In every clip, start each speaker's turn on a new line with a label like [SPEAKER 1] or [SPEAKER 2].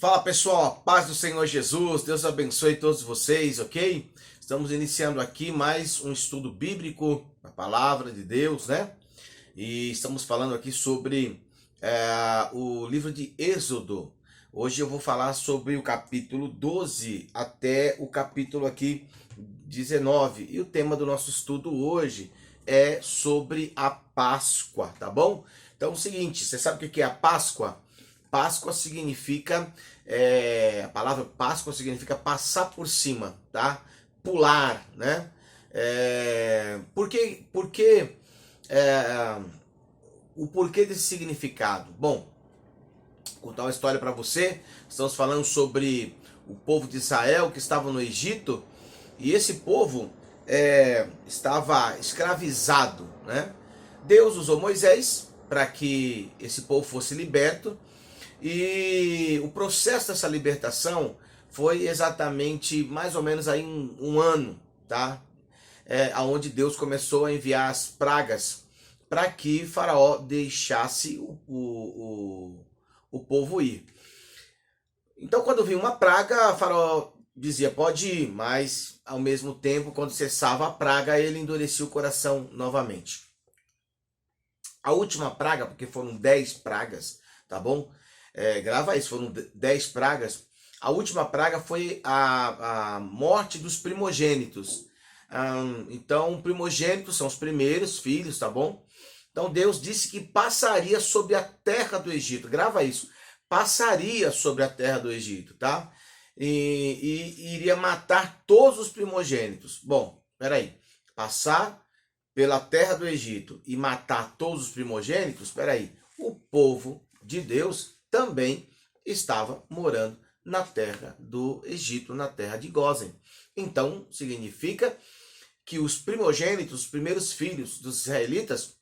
[SPEAKER 1] Fala pessoal, paz do Senhor Jesus, Deus abençoe todos vocês, ok? Estamos iniciando aqui mais um estudo bíblico, a palavra de Deus, né? E estamos falando aqui sobre o livro de Êxodo. Hoje eu vou falar sobre o capítulo 12 até o capítulo aqui 19. E o tema do nosso estudo hoje é sobre a Páscoa, tá bom? Então é o seguinte, você sabe o que é a Páscoa? Páscoa significa, a palavra Páscoa significa passar por cima, tá? Pular, né? É, o porquê desse significado? Bom, vou contar uma história para você. Estamos falando sobre o povo de Israel que estava no Egito e esse povo estava escravizado, né? Deus usou Moisés para que esse povo fosse liberto. E o processo dessa libertação foi exatamente mais ou menos aí um ano, tá? Onde Deus começou a enviar as pragas para que Faraó deixasse o povo ir. Então, quando vinha uma praga, Faraó dizia pode ir, mas ao mesmo tempo, quando cessava a praga, ele endurecia o coração novamente. A última praga, porque foram 10 pragas, tá bom? Grava isso, foram 10 pragas. A última praga foi a morte dos primogênitos. Então, primogênitos são os primeiros filhos, tá bom? Então, Deus disse que passaria sobre a terra do Egito. Grava isso. Passaria sobre a terra do Egito, tá? E iria matar todos os primogênitos. Bom, peraí. Passar pela terra do Egito e matar todos os primogênitos, peraí. O povo de Deus também estava morando na terra do Egito, na terra de Gósen. Então, significa que os primogênitos, os primeiros filhos dos israelitas,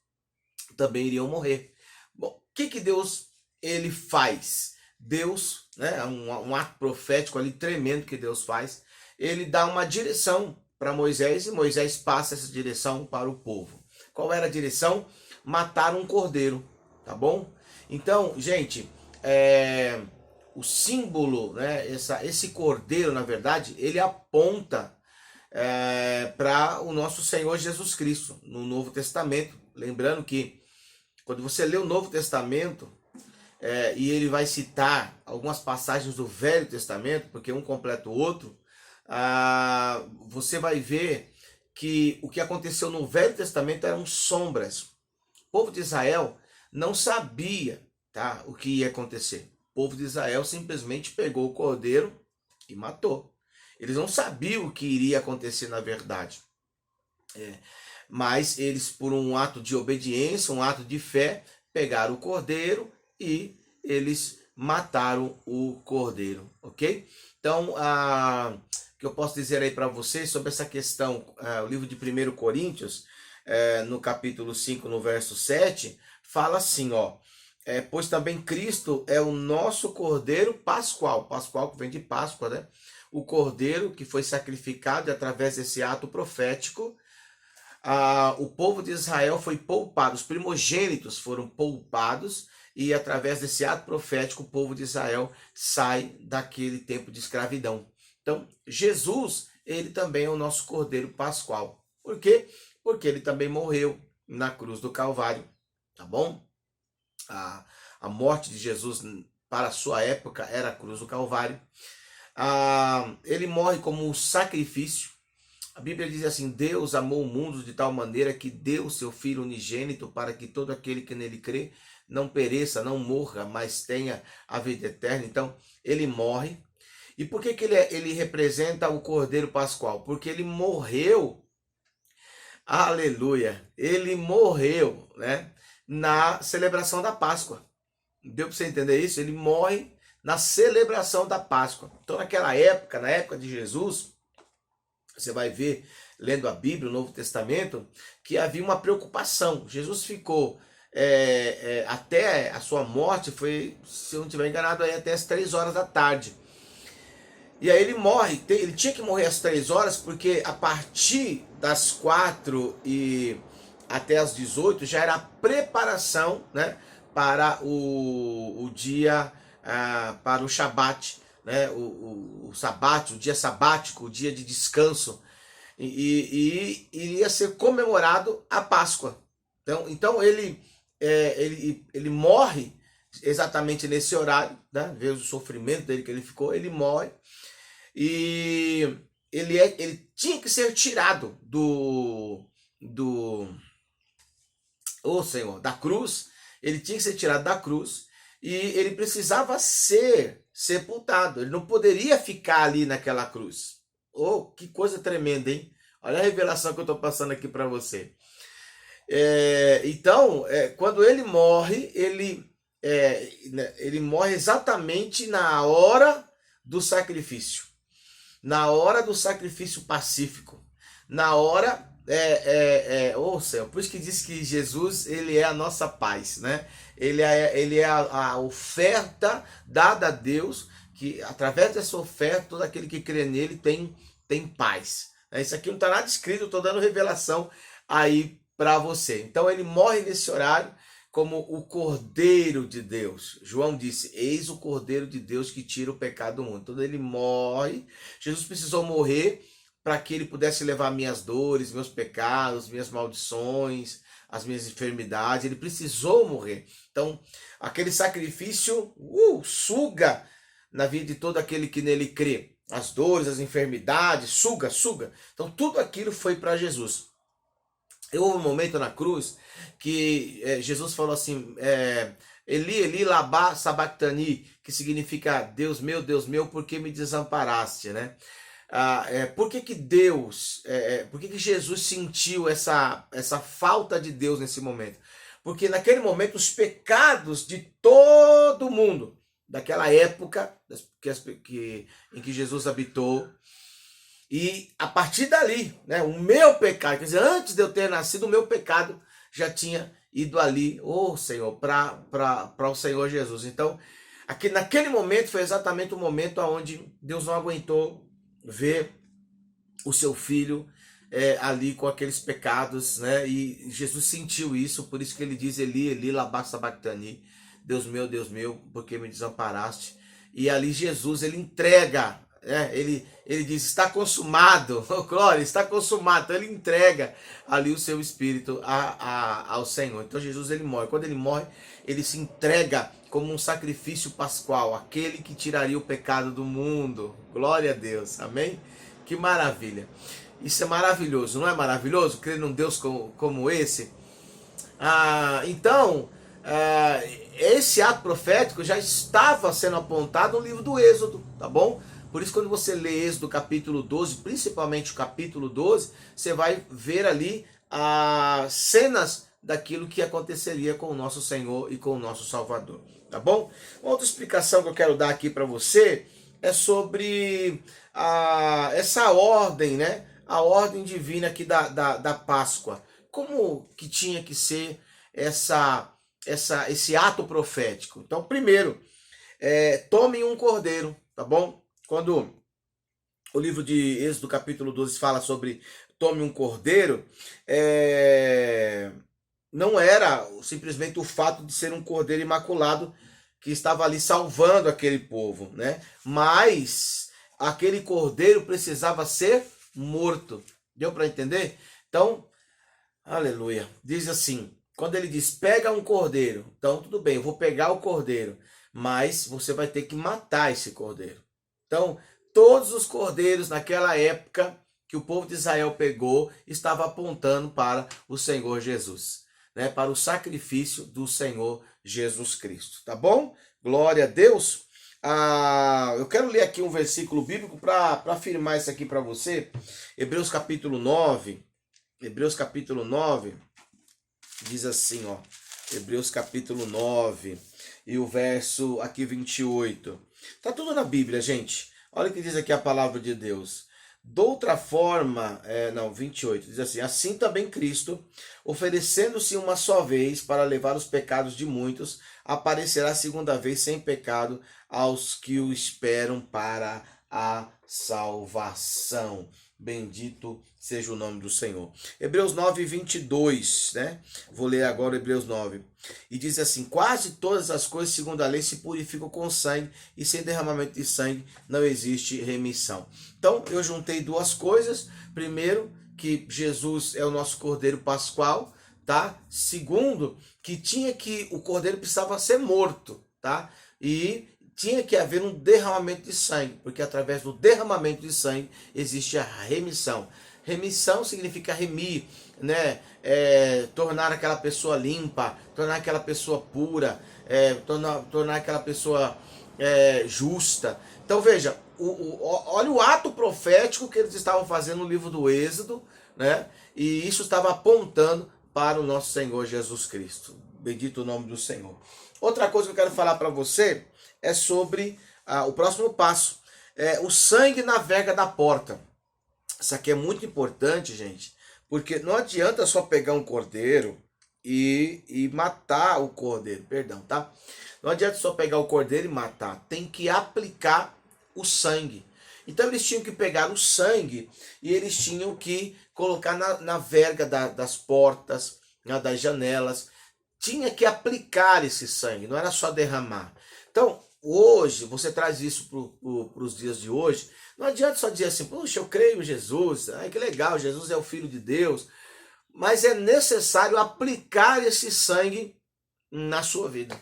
[SPEAKER 1] também iriam morrer. Bom, o que Deus ele faz? Deus, né, um ato profético ali tremendo que Deus faz, ele dá uma direção para Moisés e Moisés passa essa direção para o povo. Qual era a direção? Matar um cordeiro, tá bom? Então, gente, o símbolo, né, esse cordeiro, na verdade, ele aponta para o nosso Senhor Jesus Cristo, no Novo Testamento. Lembrando que quando você lê o Novo Testamento, e ele vai citar algumas passagens do Velho Testamento, porque um completa o outro, você vai ver que o que aconteceu no Velho Testamento eram sombras. O povo de Israel não sabia, tá, o que ia acontecer. O povo de Israel simplesmente pegou o cordeiro e matou. Eles não sabiam o que iria acontecer na verdade. Mas eles, por um ato de obediência, um ato de fé, pegaram o cordeiro e eles mataram o cordeiro, ok? Então, o que eu posso dizer aí para vocês sobre essa questão, o livro de 1 Coríntios, no capítulo 5, no verso 7, fala assim, ó, pois também Cristo é o nosso cordeiro pascual, pascual que vem de Páscoa, né? O cordeiro que foi sacrificado e através desse ato profético, o povo de Israel foi poupado, os primogênitos foram poupados e através desse ato profético o povo de Israel sai daquele tempo de escravidão. Então, Jesus, ele também é o nosso cordeiro pascual. Por quê? Porque ele também morreu na cruz do Calvário, tá bom? A morte de Jesus para a sua época era a cruz do Calvário. Ele morre como um sacrifício. A Bíblia diz assim, Deus amou o mundo de tal maneira que deu o seu Filho unigênito para que todo aquele que nele crê não pereça, não morra, mas tenha a vida eterna. Então, ele morre. E por que ele representa o Cordeiro Pascual? Porque ele morreu, aleluia, ele morreu, né, na celebração da Páscoa. Deu para você entender isso? Ele morre na celebração da Páscoa. Então, naquela época, na época de Jesus, você vai ver, lendo a Bíblia, o Novo Testamento, que havia uma preocupação. Jesus ficou até a sua morte, foi, se eu não estiver enganado, aí até as 3 horas da tarde. E aí ele morre, ele tinha que morrer às 3 horas, porque a partir das 4 e até as 18 já era a preparação, né, para o dia para o Shabat, né? O Shabat, o dia sabático, o dia de descanso, e iria ser comemorado a Páscoa. Então ele morre exatamente nesse horário, né? Vê o sofrimento dele que ele ficou, ele morre e ele tinha que ser tirado Senhor, da cruz. Ele tinha que ser tirado da cruz e ele precisava ser sepultado. Ele não poderia ficar ali naquela cruz. Oh, que coisa tremenda, hein? Olha a revelação que eu estou passando aqui para você. Então, quando ele morre, ele morre exatamente na hora do sacrifício. Na hora do sacrifício pacífico. Na hora... Senhor, por isso que diz que Jesus, ele é a nossa paz, né? Ele é a oferta dada a Deus, que através dessa oferta, todo aquele que crê nele tem paz. Isso aqui não está nada escrito, eu estou dando revelação aí para você. Então ele morre nesse horário como o Cordeiro de Deus. João disse, eis o Cordeiro de Deus que tira o pecado do mundo. Então ele morre, Jesus precisou morrer para que ele pudesse levar minhas dores, meus pecados, minhas maldições, as minhas enfermidades. Ele precisou morrer. Então, aquele sacrifício suga na vida de todo aquele que nele crê. As dores, as enfermidades, suga. Então, tudo aquilo foi para Jesus. Houve um momento na cruz que Jesus falou assim, Eli, Eli, lama sabachthani, que significa Deus meu, por que me desamparaste, né? Por que Deus, por que Jesus sentiu essa falta de Deus nesse momento? Porque naquele momento os pecados de todo mundo, daquela época em que Jesus habitou, e a partir dali, né, o meu pecado, quer dizer, antes de eu ter nascido, o meu pecado já tinha ido ali, Senhor, para o Senhor Jesus. Então, naquele momento foi exatamente o momento onde Deus não aguentou ver o seu filho ali com aqueles pecados, né? E Jesus sentiu isso, por isso que ele diz, Eli, Eli, lama sabachthani, Deus meu, por que me desamparaste? E ali Jesus, ele entrega, ele diz, está consumado, glória, está consumado. Então ele entrega ali o seu espírito ao Senhor. Então Jesus, ele morre. Quando ele morre, ele se entrega como um sacrifício pascual, aquele que tiraria o pecado do mundo. Glória a Deus, amém? Que maravilha. Isso é maravilhoso, não é maravilhoso? Crer num Deus como esse? Então, esse ato profético já estava sendo apontado no livro do Êxodo, tá bom? Por isso, quando você lê Êxodo capítulo 12, principalmente o capítulo 12, você vai ver ali as cenas daquilo que aconteceria com o nosso Senhor e com o nosso Salvador, tá bom? Uma outra explicação que eu quero dar aqui para você é sobre essa ordem, né? A ordem divina aqui da Páscoa. Como que tinha que ser esse ato profético? Então, primeiro, tomem um cordeiro, tá bom? Quando o livro de Êxodo capítulo 12 fala sobre tome um cordeiro, não era simplesmente o fato de ser um cordeiro imaculado que estava ali salvando aquele povo, né? Mas aquele cordeiro precisava ser morto. Deu para entender? Então, aleluia. Diz assim, quando ele diz, pega um cordeiro. Então, tudo bem, eu vou pegar o cordeiro, mas você vai ter que matar esse cordeiro. Então, todos os cordeiros naquela época que o povo de Israel pegou, estava apontando para o Senhor Jesus, né? Para o sacrifício do Senhor Jesus Cristo, tá bom? Glória a Deus. Eu quero ler aqui um versículo bíblico para afirmar isso aqui para você. Hebreus capítulo 9. Hebreus capítulo 9 diz assim, ó. Hebreus capítulo 9 e o verso aqui 28. Tá tudo na Bíblia, gente. Olha o que diz aqui a palavra de Deus. De outra forma, 28, diz assim, assim também Cristo, oferecendo-se uma só vez para levar os pecados de muitos, aparecerá segunda vez sem pecado aos que o esperam para a salvação. Bendito seja o nome do Senhor. Hebreus 9, 22, né? Vou ler agora Hebreus 9. E diz assim: quase todas as coisas, segundo a lei, se purificam com sangue, e sem derramamento de sangue não existe remissão. Então, eu juntei duas coisas. Primeiro, que Jesus é o nosso Cordeiro Pascual, tá? Segundo, que o Cordeiro precisava ser morto, tá? E tinha que haver um derramamento de sangue, porque através do derramamento de sangue existe a remissão. Remissão significa remir, né? Tornar aquela pessoa limpa, tornar aquela pessoa pura, tornar aquela pessoa justa. Então veja, olha o ato profético que eles estavam fazendo no livro do Êxodo, né? E isso estava apontando para o nosso Senhor Jesus Cristo. Bendito o nome do Senhor. Outra coisa que eu quero falar para você é sobre o próximo passo. O sangue na verga da porta. Isso aqui é muito importante, gente, porque não adianta só pegar um cordeiro e matar o cordeiro, perdão, tá? Não adianta só pegar o cordeiro e matar, tem que aplicar o sangue. Então eles tinham que pegar o sangue e eles tinham que colocar na verga das portas, das janelas. Tinha que aplicar esse sangue, não era só derramar. Então, hoje, você traz isso para os dias de hoje, não adianta só dizer assim: puxa, eu creio em Jesus, ai que legal, Jesus é o Filho de Deus. Mas é necessário aplicar esse sangue na sua vida.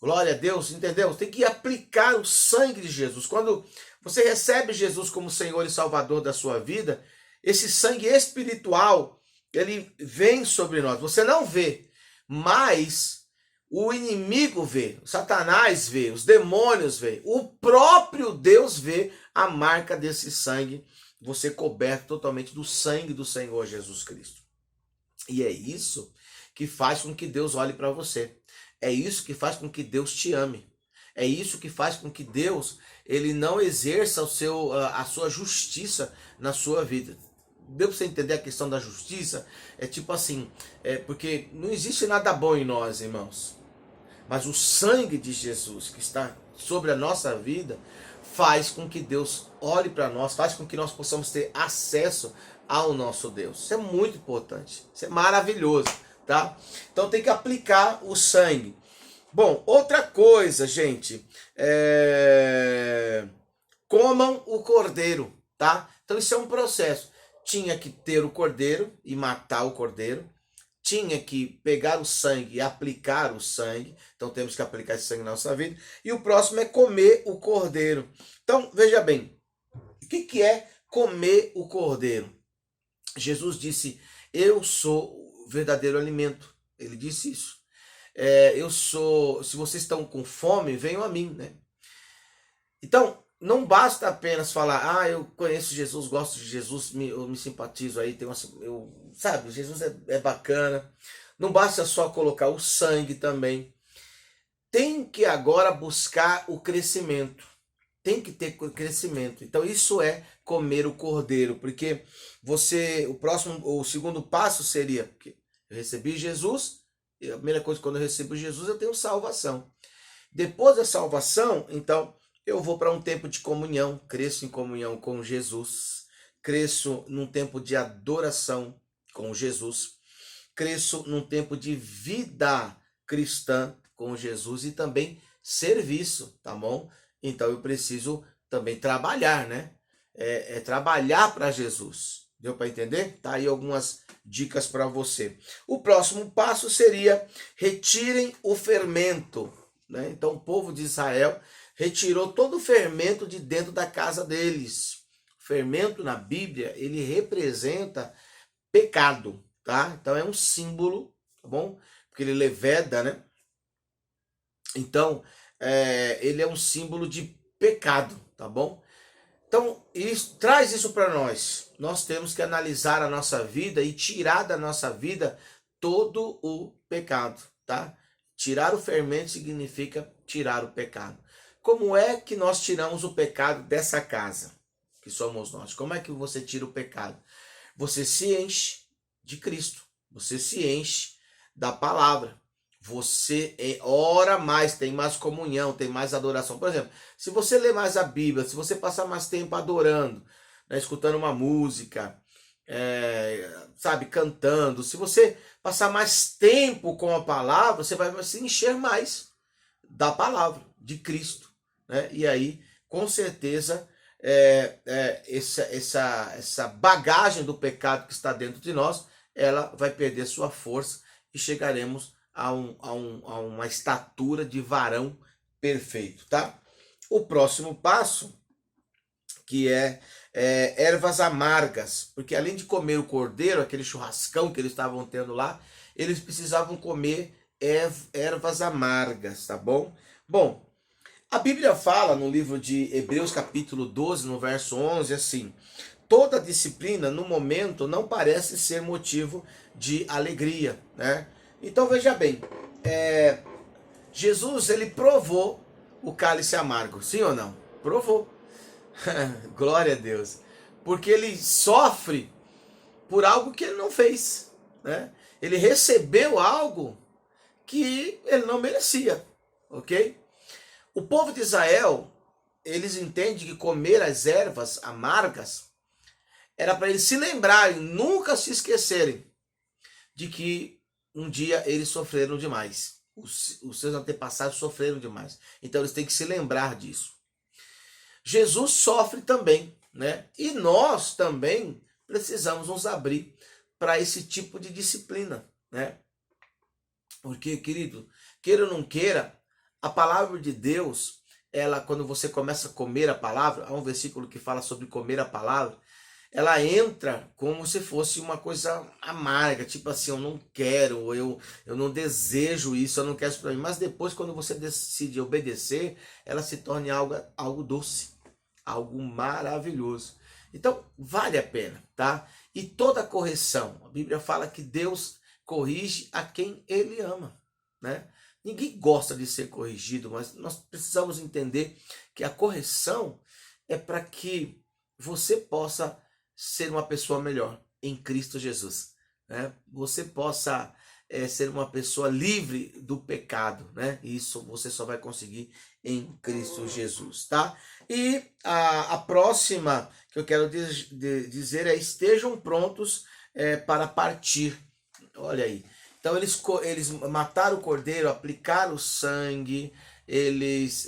[SPEAKER 1] Glória a Deus, entendeu? Tem que aplicar o sangue de Jesus. Quando você recebe Jesus como Senhor e Salvador da sua vida, esse sangue espiritual, ele vem sobre nós. Você não vê, mas o inimigo vê, o Satanás vê, os demônios vê, o próprio Deus vê a marca desse sangue, você coberto totalmente do sangue do Senhor Jesus Cristo. E é isso que faz com que Deus olhe para você. É isso que faz com que Deus te ame. É isso que faz com que Deus ele não exerça a sua justiça na sua vida. Deu para você entender a questão da justiça? É tipo assim, porque não existe nada bom em nós, irmãos. Mas o sangue de Jesus que está sobre a nossa vida faz com que Deus olhe para nós, faz com que nós possamos ter acesso ao nosso Deus. Isso é muito importante, isso é maravilhoso, tá? Então tem que aplicar o sangue. Bom, outra coisa, gente, comam o cordeiro, tá? Então isso é um processo. Tinha que ter o cordeiro e matar o cordeiro. Tinha que pegar o sangue e aplicar o sangue. Então temos que aplicar esse sangue na nossa vida. E o próximo é comer o cordeiro. Então, veja bem, o que é comer o cordeiro? Jesus disse: eu sou o verdadeiro alimento. Ele disse isso. Se vocês estão com fome, venham a mim, né? Então, não basta apenas falar: eu conheço Jesus, gosto de Jesus, eu me simpatizo aí, sabe, Jesus é bacana. Não basta só colocar o sangue também. Tem que agora buscar o crescimento. Tem que ter crescimento. Então isso é comer o cordeiro, porque o segundo passo seria: eu recebi Jesus, e a primeira coisa, quando eu recebo Jesus, eu tenho salvação. Depois da salvação, então, eu vou para um tempo de comunhão, cresço em comunhão com Jesus, cresço num tempo de adoração com Jesus, cresço num tempo de vida cristã com Jesus e também serviço, tá bom? Então eu preciso também trabalhar, né? Trabalhar para Jesus. Deu para entender? Tá aí algumas dicas para você. O próximo passo seria: retirem o fermento, né? Então o povo de Israel retirou todo o fermento de dentro da casa deles. O fermento na Bíblia, ele representa pecado, tá? Então é um símbolo, tá bom? Porque ele leveda, né? Então, ele é um símbolo de pecado, tá bom? Então, traz isso para nós. Nós temos que analisar a nossa vida e tirar da nossa vida todo o pecado, tá? Tirar o fermento significa tirar o pecado. Como é que nós tiramos o pecado dessa casa, que somos nós? Como é que você tira o pecado? Você se enche de Cristo, você se enche da palavra, você ora mais, tem mais comunhão, tem mais adoração. Por exemplo, se você ler mais a Bíblia, se você passar mais tempo adorando, né, escutando uma música, sabe, cantando, se você passar mais tempo com a palavra, você vai se encher mais da palavra de Cristo, né? E aí, com certeza, essa bagagem do pecado que está dentro de nós, ela vai perder sua força e chegaremos a uma estatura de varão perfeito, tá? O próximo passo, que é ervas amargas, porque além de comer o cordeiro, aquele churrascão que eles estavam tendo lá, eles precisavam comer ervas amargas, tá bom? Bom, a Bíblia fala no livro de Hebreus capítulo 12, no verso 11, assim: toda disciplina no momento não parece ser motivo de alegria, né? Então veja bem, Jesus, ele provou o cálice amargo, sim ou não? Provou. Glória a Deus. Porque ele sofre por algo que ele não fez, né? Ele recebeu algo que ele não merecia, ok? O povo de Israel, eles entendem que comer as ervas amargas era para eles se lembrarem, nunca se esquecerem de que um dia eles sofreram demais. Os seus antepassados sofreram demais. Então eles têm que se lembrar disso. Jesus sofre também, né? E nós também precisamos nos abrir para esse tipo de disciplina, né? Porque, querido, queira ou não queira, a palavra de Deus, ela, quando você começa a comer a palavra, há um versículo que fala sobre comer a palavra, ela entra como se fosse uma coisa amarga, tipo assim, eu não quero, eu não desejo isso, eu não quero isso para mim. Mas depois, quando você decide obedecer, ela se torna algo doce, algo maravilhoso. Então, vale a pena, tá? E toda correção, a Bíblia fala que Deus corrige a quem Ele ama, né? Ninguém gosta de ser corrigido, mas nós precisamos entender que a correção é para que você possa ser uma pessoa melhor em Cristo Jesus, né? Você possa ser uma pessoa livre do pecado, né? Isso você só vai conseguir em Cristo Jesus, tá? E a próxima que eu quero dizer é: estejam prontos para partir. Olha aí. Então eles mataram o cordeiro, aplicaram o sangue, eles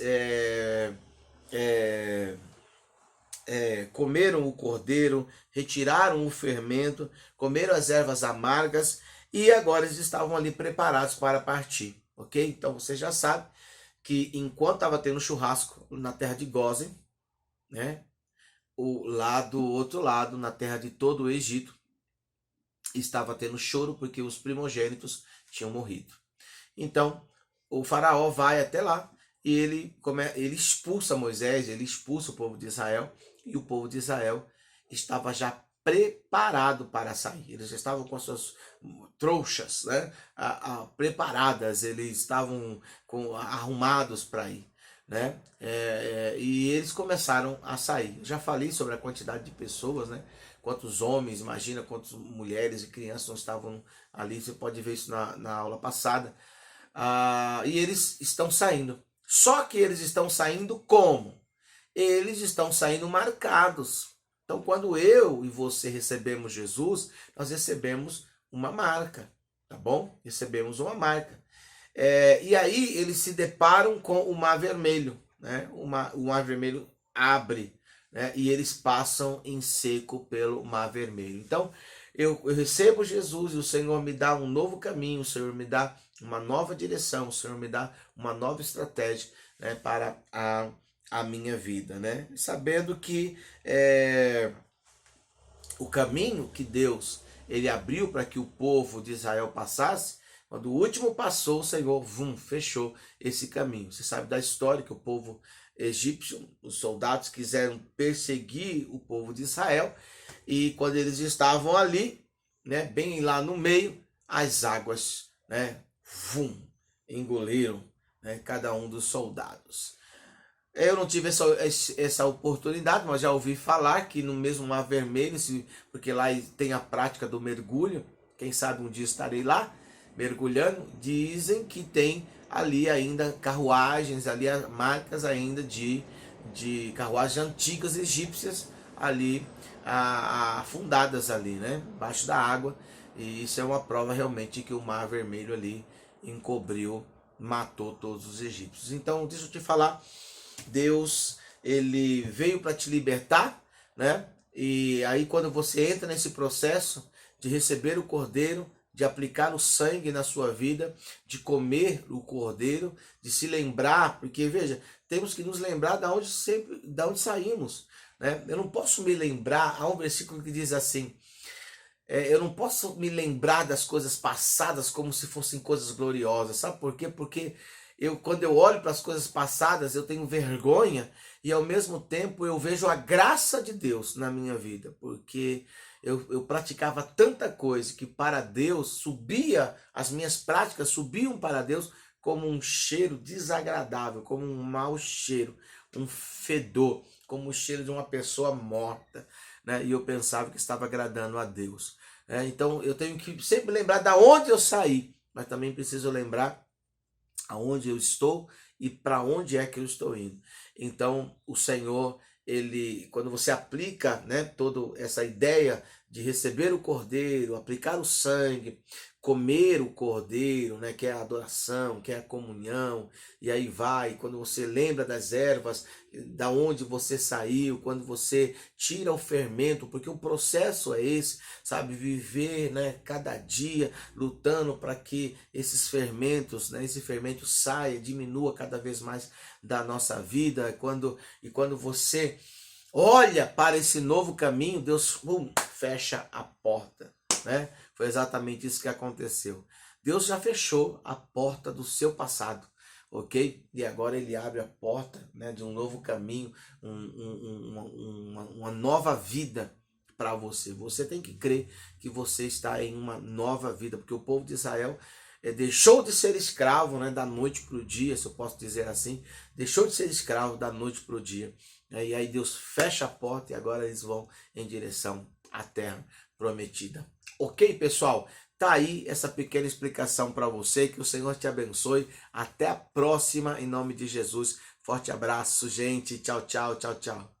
[SPEAKER 1] comeram o cordeiro, retiraram o fermento, comeram as ervas amargas e agora eles estavam ali preparados para partir, ok? Então você já sabe que enquanto estava tendo churrasco na terra de Gósen, né? O outro lado, na terra de todo o Egito, estava tendo choro porque os primogênitos tinham morrido. Então, o faraó vai até lá e ele expulsa Moisés, ele expulsa o povo de Israel, e o povo de Israel estava já preparado para sair. Eles estavam com suas trouxas, né, preparadas, eles estavam arrumados para ir, né? E eles começaram a sair. Já falei sobre a quantidade de pessoas, né? Quantos homens, imagina quantas mulheres e crianças não estavam ali. Você pode ver isso na aula passada. E eles estão saindo. Só que eles estão saindo como? Eles estão saindo marcados. Então, quando eu e você recebemos Jesus, nós recebemos uma marca, tá bom? Recebemos uma marca. E aí eles se deparam com o Mar Vermelho, né? O Mar Vermelho abre, né? E eles passam em seco pelo Mar Vermelho. Então, eu recebo Jesus e o Senhor me dá um novo caminho, o Senhor me dá uma nova direção, o Senhor me dá uma nova estratégia, né, para a minha vida, né? Sabendo que o caminho que Deus ele abriu para que o povo de Israel passasse, quando o último passou, o Senhor fechou esse caminho. Você sabe da história que o povo egípcio, os soldados quiseram perseguir o povo de Israel, e quando eles estavam ali, né, bem lá no meio, as águas, né, engoliram, né, cada um dos soldados. Eu não tive essa oportunidade, mas já ouvi falar que no mesmo Mar Vermelho, porque lá tem a prática do mergulho, quem sabe um dia estarei lá, mergulhando, dizem que tem ali ainda carruagens, ali marcas ainda de carruagens antigas egípcias ali afundadas ali, né, embaixo da água. E isso é uma prova realmente que o Mar Vermelho ali encobriu, matou todos os egípcios. Então, deixa eu te falar, Deus, ele veio para te libertar, né? E aí quando você entra nesse processo de receber o cordeiro, de aplicar o sangue na sua vida, de comer o cordeiro, de se lembrar, porque veja, temos que nos lembrar da onde saímos, né? Eu não posso me lembrar, há um versículo que diz assim, eu não posso me lembrar das coisas passadas como se fossem coisas gloriosas. Sabe por quê? Porque quando eu olho para as coisas passadas, eu tenho vergonha e ao mesmo tempo eu vejo a graça de Deus na minha vida. Porque eu praticava tanta coisa que para Deus as minhas práticas subiam para Deus como um cheiro desagradável, como um mau cheiro, um fedor, como o cheiro de uma pessoa morta, né? E eu pensava que estava agradando a Deus. Então eu tenho que sempre lembrar da onde eu saí, mas também preciso lembrar aonde eu estou e para onde é que eu estou indo. Então o Senhor, ele, quando você aplica, né, toda essa ideia de receber o cordeiro, aplicar o sangue, comer o cordeiro, né, que é a adoração, que é a comunhão, e aí vai, quando você lembra das ervas, da onde você saiu, quando você tira o fermento, porque o processo é esse, sabe, viver, né, cada dia lutando para que esses fermentos, né, esse fermento saia, diminua cada vez mais da nossa vida. E quando você olha para esse novo caminho, Deus fecha a porta, né? Foi exatamente isso que aconteceu. Deus já fechou a porta do seu passado, ok? E agora ele abre a porta, né, de um novo caminho, uma nova vida para você. Você tem que crer que você está em uma nova vida, porque o povo de Israel deixou de ser escravo, né, da noite para o dia, se eu posso dizer assim, deixou de ser escravo da noite para o dia. E aí Deus fecha a porta e agora eles vão em direção à terra prometida. Ok, pessoal? Tá aí essa pequena explicação para você. Que o Senhor te abençoe. Até a próxima, em nome de Jesus. Forte abraço, gente. Tchau, tchau, tchau, tchau.